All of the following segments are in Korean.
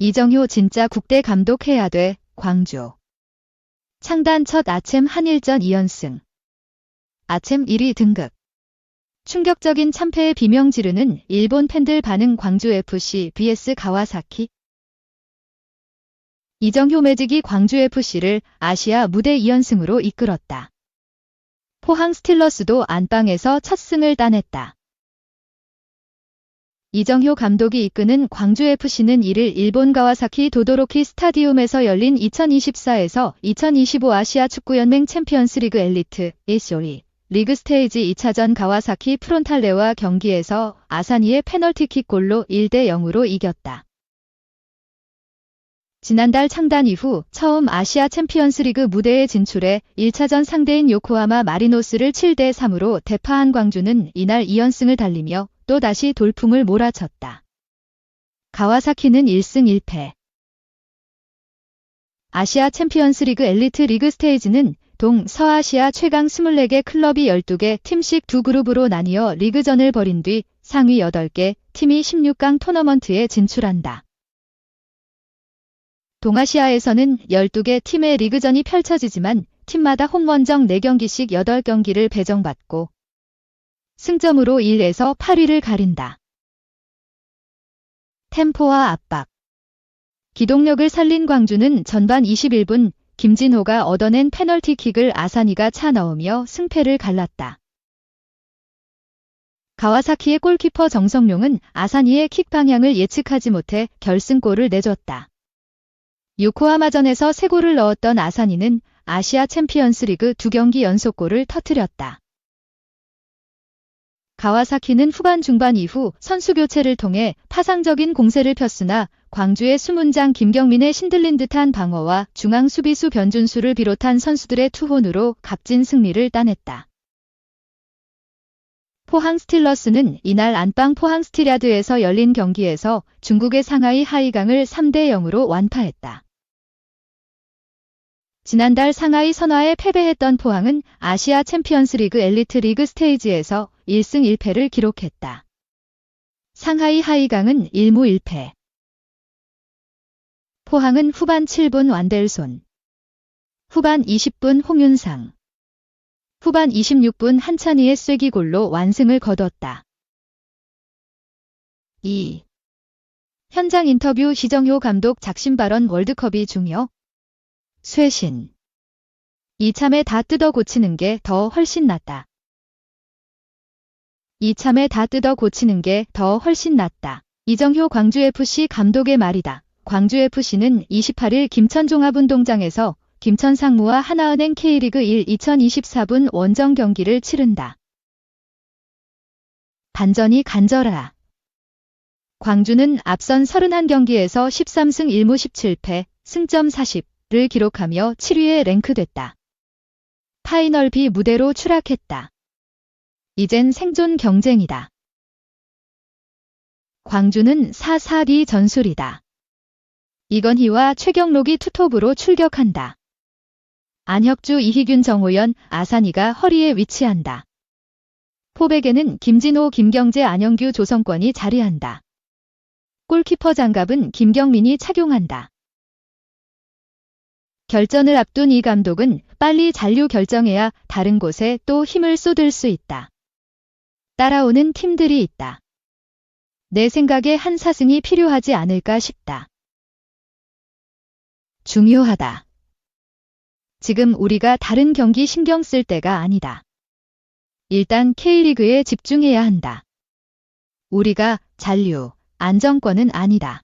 이정효 진짜 국대 감독해야 돼, 광주. 창단 첫 아챔 한일전 2연승. 아챔 1위 등극. 충격적인 참패의 비명 지르는 일본 팬들 반응 광주FC vs 가와사키. 이정효 매직이 광주FC를 아시아 무대 2연승으로 이끌었다. 포항 스틸러스도 안방에서 첫 승을 따냈다. 이정효 감독이 이끄는 광주FC는 1일 일본 가와사키 도도로키 스타디움에서 열린 2024에서 2025 아시아 축구연맹 챔피언스리그 엘리트 ACOE 리그 스테이지 2차전 가와사키 프론탈레와 경기에서 아사니의 페널티킥 골로 1대 0으로 이겼다. 지난달 창단 이후 처음 아시아 챔피언스리그 무대에 진출해 1차전 상대인 요코하마 마리노스를 7대 3으로 대파한 광주는 이날 2연승을 달리며 또다시 돌풍을 몰아쳤다. 가와사키는 1승 1패. 아시아 챔피언스리그 엘리트 리그 스테이지는 동서아시아 최강 24개 클럽이 12개 팀씩 두 그룹으로 나뉘어 리그전을 벌인 뒤 상위 8개 팀이 16강 토너먼트에 진출한다. 동아시아에서는 12개 팀의 리그전이 펼쳐지지만 팀마다 홈원정 4경기씩 8경기를 배정받고 승점으로 1에서 8위를 가린다. 템포와 압박. 기동력을 살린 광주는 전반 21분 김진호가 얻어낸 페널티킥을 아사니가 차 넣으며 승패를 갈랐다. 가와사키의 골키퍼 정성룡은 아사니의 킥 방향을 예측하지 못해 결승골을 내줬다. 요코하마전에서 3골을 넣었던 아사니는 아시아 챔피언스리그 2경기 연속골을 터뜨렸다. 가와사키는 후반 중반 이후 선수 교체를 통해 파상적인 공세를 폈으나 광주의 수문장 김경민의 신들린 듯한 방어와 중앙 수비수 변준수를 비롯한 선수들의 투혼으로 값진 승리를 따냈다. 포항 스틸러스는 이날 안방 포항 스틸야드에서 열린 경기에서 중국의 상하이 하이강을 3대 0으로 완파했다. 지난달 상하이 선화에 패배했던 포항은 아시아 챔피언스리그 엘리트 리그 스테이지에서 1승 1패를 기록했다. 상하이 하이강은 1무 1패. 포항은 후반 7분 완델손, 후반 20분 홍윤상, 후반 26분 한찬희의 쐐기골로 완승을 거뒀다. 2. 현장 인터뷰 이정효 감독 작심 발언 월드컵이 중요. 쇄신. 이참에 다 뜯어 고치는 게 더 훨씬 낫다. 이참에 다 뜯어 고치는 게 더 훨씬 낫다. 이정효 광주FC 감독의 말이다. 광주FC는 28일 김천종합운동장에서 김천상무와 하나은행 K리그 1 2024분 원정 경기를 치른다. 반전이 간절하다. 광주는 앞선 31경기에서 13승 1무 17패, 승점 40를 기록하며 7위에 랭크됐다. 파이널 B 무대로 추락했다. 이젠 생존 경쟁이다. 광주는 4-4-2 전술이다. 이건희와 최경록이 투톱으로 출격한다. 안혁주, 이희균, 정호연, 아사니가 허리에 위치한다. 포백에는 김진호, 김경재, 안영규, 조성권이 자리한다. 골키퍼 장갑은 김경민이 착용한다. 결전을 앞둔 이 감독은 빨리 잔류 결정해야 다른 곳에 또 힘을 쏟을 수 있다. 따라오는 팀들이 있다. 내 생각에 한 4승이 필요하지 않을까 싶다. 중요하다. 지금 우리가 다른 경기 신경 쓸 때가 아니다. 일단 K리그에 집중해야 한다. 우리가 잔류, 안정권은 아니다.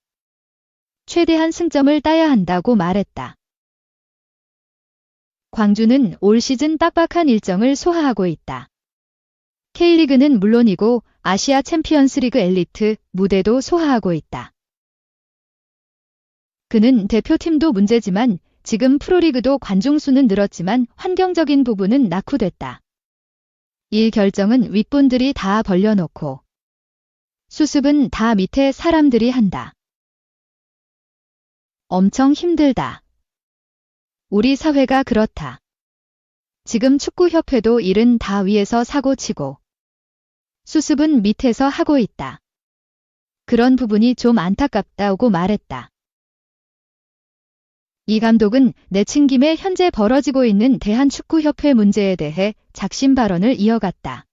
최대한 승점을 따야 한다고 말했다. 광주는 올 시즌 빡빡한 일정을 소화하고 있다. K리그는 물론이고 아시아 챔피언스리그 엘리트 무대도 소화하고 있다. 그는 대표팀도 문제지만 지금 프로리그도 관중수는 늘었지만 환경적인 부분은 낙후됐다. 이 결정은 윗분들이 다 벌려놓고 수습은 다 밑에 사람들이 한다. 엄청 힘들다. 우리 사회가 그렇다. 지금 축구협회도 일은 다 위에서 사고치고 수습은 밑에서 하고 있다. 그런 부분이 좀 안타깝다고 말했다. 이 감독은 내친 김에 현재 벌어지고 있는 대한축구협회 문제에 대해 작심 발언을 이어갔다.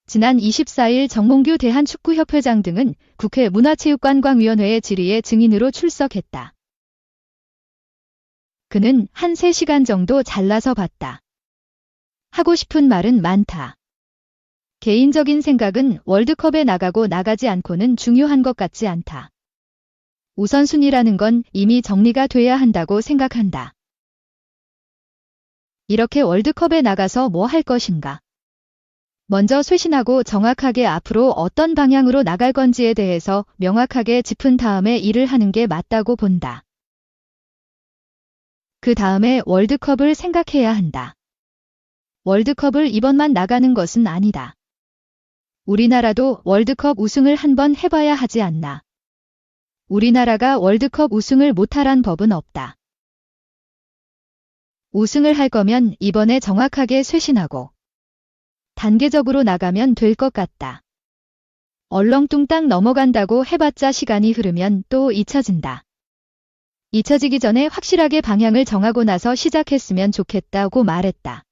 지난 24일 정몽규 대한축구협회장 등은 국회 문화체육관광위원회의 질의에 증인으로 출석했다. 그는 한 3시간 정도 잘라서 봤다. 하고 싶은 말은 많다. 개인적인 생각은 월드컵에 나가고 나가지 않고는 중요한 것 같지 않다. 우선순위라는 건 이미 정리가 돼야 한다고 생각한다. 이렇게 월드컵에 나가서 뭐 할 것인가? 먼저 쇄신하고 정확하게 앞으로 어떤 방향으로 나갈 건지에 대해서 명확하게 짚은 다음에 일을 하는 게 맞다고 본다. 그 다음에 월드컵을 생각해야 한다. 월드컵을 이번만 나가는 것은 아니다. 우리나라도 월드컵 우승을 한번 해봐야 하지 않나. 우리나라가 월드컵 우승을 못하란 법은 없다. 우승을 할 거면 이번에 정확하게 쇄신하고 단계적으로 나가면 될 것 같다. 얼렁뚱땅 넘어간다고 해봤자 시간이 흐르면 또 잊혀진다. 잊혀지기 전에 확실하게 방향을 정하고 나서 시작했으면 좋겠다고 말했다.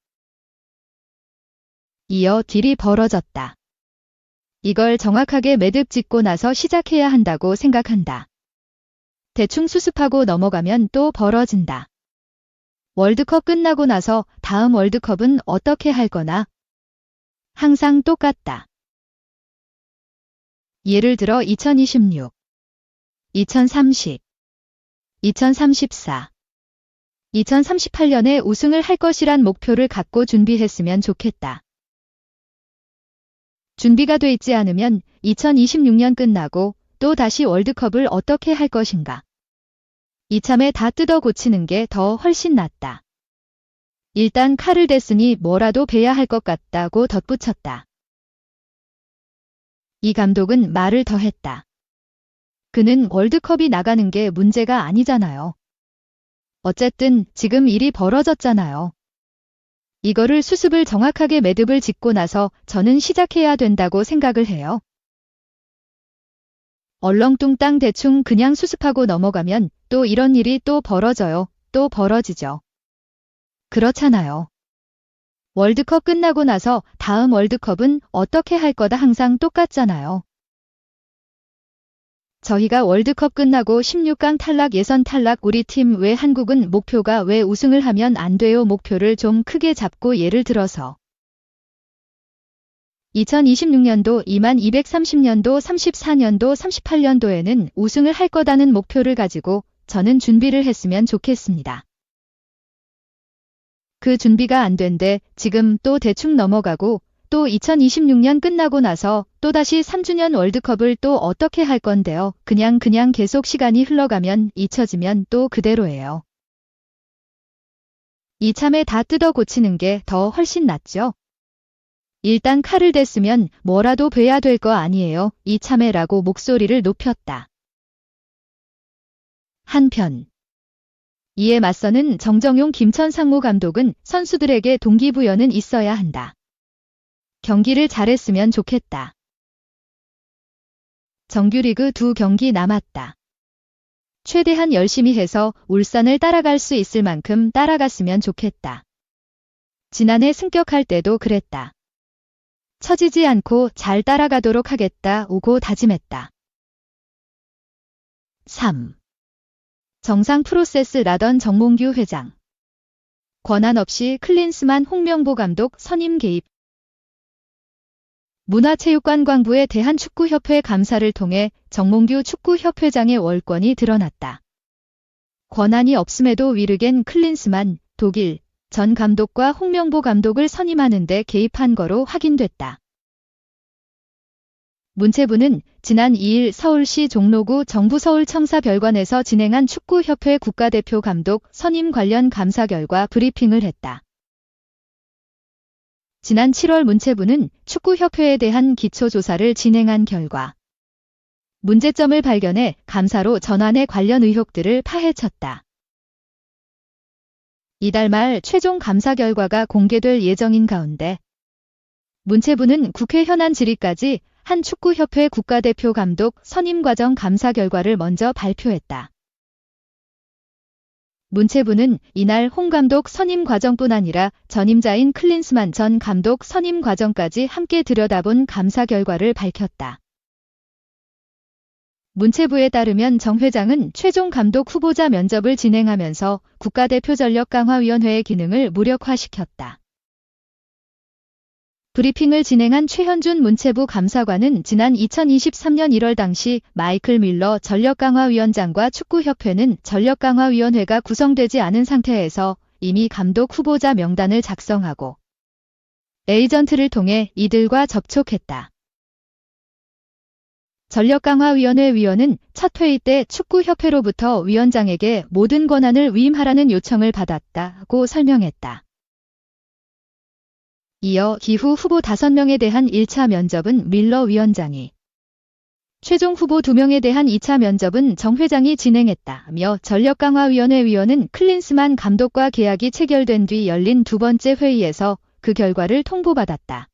이어 딜이 벌어졌다. 이걸 정확하게 매듭 짓고 나서 시작해야 한다고 생각한다. 대충 수습하고 넘어가면 또 벌어진다. 월드컵 끝나고 나서 다음 월드컵은 어떻게 할 거나? 항상 똑같다. 예를 들어 2026, 2030, 2034, 2038년에 우승을 할 것이란 목표를 갖고 준비했으면 좋겠다. 준비가 돼 있지 않으면 2026년 끝나고 또 다시 월드컵을 어떻게 할 것인가. 이참에 다 뜯어 고치는 게 더 훨씬 낫다. 일단 칼을 댔으니 뭐라도 베야 할 것 같다고 덧붙였다. 이 감독은 말을 더했다. 그는 월드컵이 나가는 게 문제가 아니잖아요. 어쨌든 지금 일이 벌어졌잖아요. 이거를 수습을 정확하게 매듭을 짓고 나서 저는 시작해야 된다고 생각을 해요. 얼렁뚱땅 대충 그냥 수습하고 넘어가면 또 이런 일이 또 벌어져요. 또 벌어지죠. 그렇잖아요. 월드컵 끝나고 나서 다음 월드컵은 어떻게 할 거다 항상 똑같잖아요. 저희가 월드컵 끝나고 16강 탈락 예선 탈락 우리 팀 왜 한국은 목표가 왜 우승을 하면 안 돼요 목표를 좀 크게 잡고 예를 들어서 2026년도 2230년도 34년도 38년도에는 우승을 할 거다는 목표를 가지고 저는 준비를 했으면 좋겠습니다. 그 준비가 안 된데 지금 또 대충 넘어가고 또 2026년 끝나고 나서 또다시 3주년 월드컵을 또 어떻게 할 건데요. 그냥 계속 시간이 흘러가면 잊혀지면 또 그대로예요. 이참에 다 뜯어 고치는 게 더 훨씬 낫죠. 일단 칼을 댔으면 뭐라도 베야 될 거 아니에요. 이참에라고 목소리를 높였다. 한편 이에 맞서는 정정용 김천 상무 감독은 선수들에게 동기부여는 있어야 한다. 경기를 잘했으면 좋겠다. 정규리그 2경기 남았다. 최대한 열심히 해서 울산을 따라갈 수 있을 만큼 따라갔으면 좋겠다. 지난해 승격할 때도 그랬다. 처지지 않고 잘 따라가도록 하겠다고 다짐했다. 3. 정상 프로세스라던 정몽규 회장. 권한 없이 클린스만 홍명보 감독 선임 개입. 문화체육관광부의 대한축구협회 감사를 통해 정몽규 축구협회장의 월권이 드러났다. 권한이 없음에도 위르겐 클린스만 독일 전 감독과 홍명보 감독을 선임하는 데 개입한 거로 확인됐다. 문체부는 지난 2일 서울시 종로구 정부 서울청사별관에서 진행한 축구협회 국가대표 감독 선임 관련 감사 결과 브리핑을 했다. 지난 7월 문체부는 축구협회에 대한 기초조사를 진행한 결과 문제점을 발견해 감사로 전환해 관련 의혹들을 파헤쳤다. 이달 말 최종 감사 결과가 공개될 예정인 가운데 문체부는 국회 현안 질의까지 한 축구협회 국가대표 감독 선임 과정 감사 결과를 먼저 발표했다. 문체부는 이날 홍 감독 선임 과정뿐 아니라 전임자인 클린스만 전 감독 선임 과정까지 함께 들여다본 감사 결과를 밝혔다. 문체부에 따르면 정 회장은 최종 감독 후보자 면접을 진행하면서 국가대표 전력강화위원회의 기능을 무력화시켰다. 브리핑을 진행한 최현준 문체부 감사관은 지난 2023년 1월 당시 마이클 밀러 전력강화위원장과 축구협회는 전력강화위원회가 구성되지 않은 상태에서 이미 감독 후보자 명단을 작성하고 에이전트를 통해 이들과 접촉했다. 전력강화위원회 위원은 첫 회의 때 축구협회로부터 위원장에게 모든 권한을 위임하라는 요청을 받았다고 설명했다. 이어 기후 후보 5명에 대한 1차 면접은 밀러 위원장이, 최종 후보 2명에 대한 2차 면접은 정 회장이 진행했다며 전력강화위원회 위원은 클린스만 감독과 계약이 체결된 뒤 열린 두 번째 회의에서 그 결과를 통보받았다.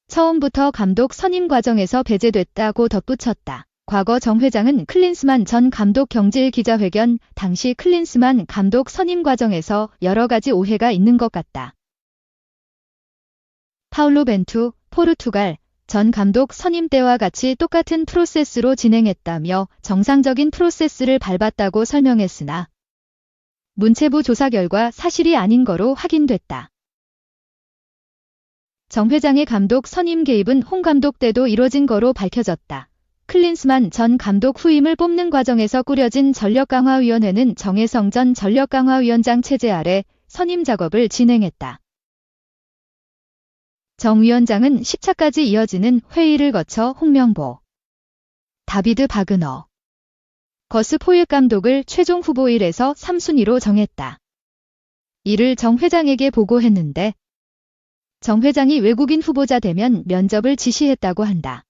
처음부터 감독 선임 과정에서 배제됐다고 덧붙였다. 과거 정 회장은 클린스만 전 감독 경질 기자회견 당시 클린스만 감독 선임 과정에서 여러 가지 오해가 있는 것 같다. 파울로 벤투, 포르투갈 전 감독 선임 때와 같이 똑같은 프로세스로 진행했다며 정상적인 프로세스를 밟았다고 설명했으나 문체부 조사 결과 사실이 아닌 거로 확인됐다. 정 회장의 감독 선임 개입은 홍 감독 때도 이뤄진 거로 밝혀졌다. 클린스만 전 감독 후임을 뽑는 과정에서 꾸려진 전력강화위원회는 정혜성 전 전력강화위원장 체제 아래 선임 작업을 진행했다. 정 위원장은 10차까지 이어지는 회의를 거쳐 홍명보, 다비드 바그너, 거스 포일 감독을 최종 후보 1에서 3순위로 정했다. 이를 정 회장에게 보고했는데 정 회장이 외국인 후보자 되면 면접을 지시했다고 한다.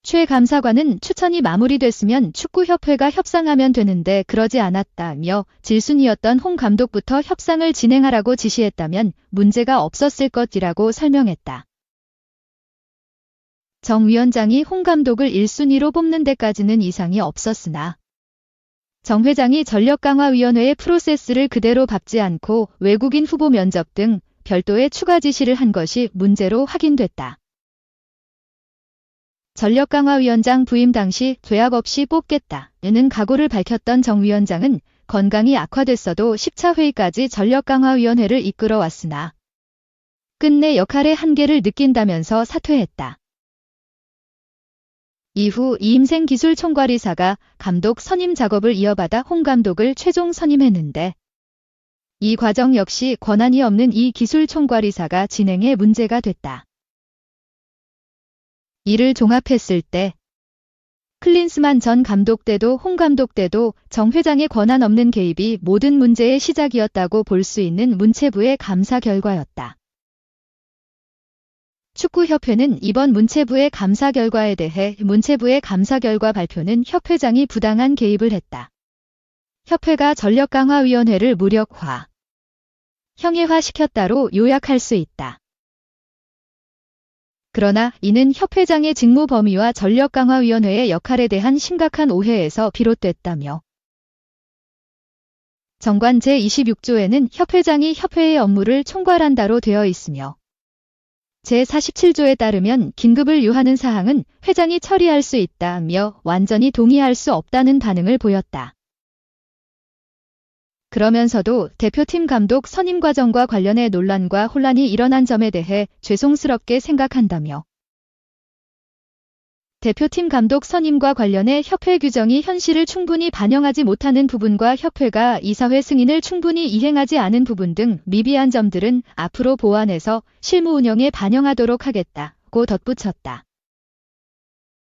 최 감사관은 추천이 마무리됐으면 축구협회가 협상하면 되는데 그러지 않았다며 질순이었던 홍 감독부터 협상을 진행하라고 지시했다면 문제가 없었을 것이라고 설명했다. 정 위원장이 홍 감독을 1순위로 뽑는 데까지는 이상이 없었으나 정 회장이 전력강화위원회의 프로세스를 그대로 밟지 않고 외국인 후보 면접 등 별도의 추가 지시를 한 것이 문제로 확인됐다. 전력강화위원장 부임 당시 죄악 없이 뽑겠다는 각오를 밝혔던 정 위원장은 건강이 악화됐어도 10차 회의까지 전력강화위원회를 이끌어왔으나 끝내 역할의 한계를 느낀다면서 사퇴했다. 이후 이임생 기술총괄이사가 감독 선임 작업을 이어받아 홍 감독을 최종 선임했는데 이 과정 역시 권한이 없는 이 기술총괄이사가 진행에 문제가 됐다. 이를 종합했을 때 클린스만 전 감독 때도 홍 감독 때도 정 회장의 권한 없는 개입이 모든 문제의 시작이었다고 볼 수 있는 문체부의 감사 결과였다. 축구협회는 이번 문체부의 감사 결과에 대해 문체부의 감사 결과 발표는 협회장이 부당한 개입을 했다. 협회가 전력강화위원회를 무력화, 형해화시켰다로 요약할 수 있다. 그러나 이는 협회장의 직무 범위와 전력강화위원회의 역할에 대한 심각한 오해에서 비롯됐다며 정관 제26조에는 협회장이 협회의 업무를 총괄한다로 되어 있으며 제47조에 따르면 긴급을 요하는 사항은 회장이 처리할 수 있다며 완전히 동의할 수 없다는 반응을 보였다. 그러면서도 대표팀 감독 선임 과정과 관련해 논란과 혼란이 일어난 점에 대해 죄송스럽게 생각한다며 대표팀 감독 선임과 관련해 협회 규정이 현실을 충분히 반영하지 못하는 부분과 협회가 이사회 승인을 충분히 이행하지 않은 부분 등 미비한 점들은 앞으로 보완해서 실무 운영에 반영하도록 하겠다고 덧붙였다.